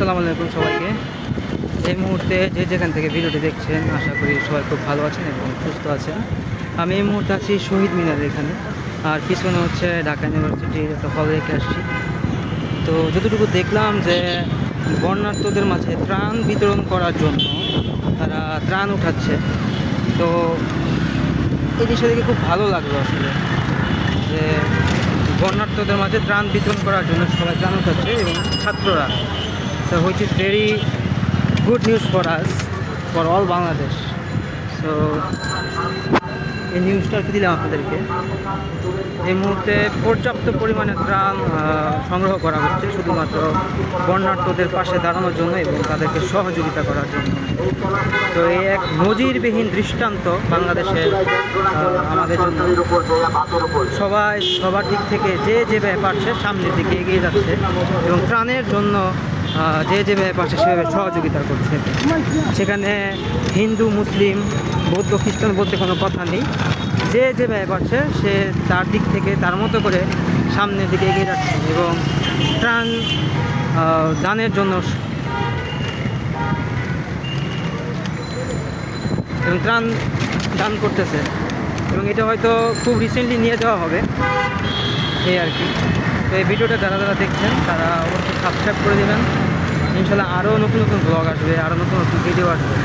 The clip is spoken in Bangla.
আসসালামু আলাইকুম সবাইকে। এই মুহূর্তে যে যেখান থেকে ভিডিওটি দেখছেন আশা করি সবাই খুব ভালো আছেন এবং সুস্থ আছেন। আমি এই মুহূর্তে আছি শহীদ মিনারের এখানে, আর পিছনে হচ্ছে ঢাকা ইউনিভার্সিটির একটা হল রেখে আসছি। তো যতটুকু দেখলাম যে বন্যার্তদের মাঝে ত্রাণ বিতরণ করার জন্য তারা ত্রাণ উঠাচ্ছে। তো এই জিনিসটা দেখে খুব ভালো লাগলো আসলে, যে বন্যার্তদের মাঝে ত্রাণ বিতরণ করার জন্য সবাই ত্রাণ উঠাচ্ছে এবং ছাত্ররা। So which is very good news for us, for all Bangladesh. So এই নিউজটা দিলাম আপনাদেরকে। এই মুহূর্তে পর্যাপ্ত পরিমাণে ত্রাণ সংগ্রহ করা হচ্ছে শুধুমাত্র বন্যার্তদের পাশে দাঁড়ানোর জন্য এবং তাদেরকে সহযোগিতা করার জন্য। তো এই এক নজিরবিহীন দৃষ্টান্ত বাংলাদেশের আমাদের জন্য। সবাই সবার দিক থেকে যে যেভাবে পারছে সামনের দিকে এগিয়ে যাচ্ছে এবং ত্রাণের জন্য যে যেভাবে পারছে সেভাবে সহযোগিতা করছে। সেখানে হিন্দু, মুসলিম, বৌদ্ধ, খ্রিস্টান বলতে কোনো কথা নেই। যে যেভাবে পারছে সে তার দিক থেকে তার মতো করে সামনের দিকে এগিয়ে যাচ্ছে এবং ত্রাণ দানের জন্য এবং ত্রাণ দান করতেছে। এবং এটা হয়তো খুব রিসেন্টলি নিয়ে যাওয়া হবে এই আর কি। তো এই ভিডিওটা যারা যারা দেখছেন তারা অবশ্যই সাবস্ক্রাইব করে দেবেন। ইনশাল্লাহ আরও নতুন নতুন ব্লগ আসবে, আরও নতুন নতুন ভিডিও আসবে।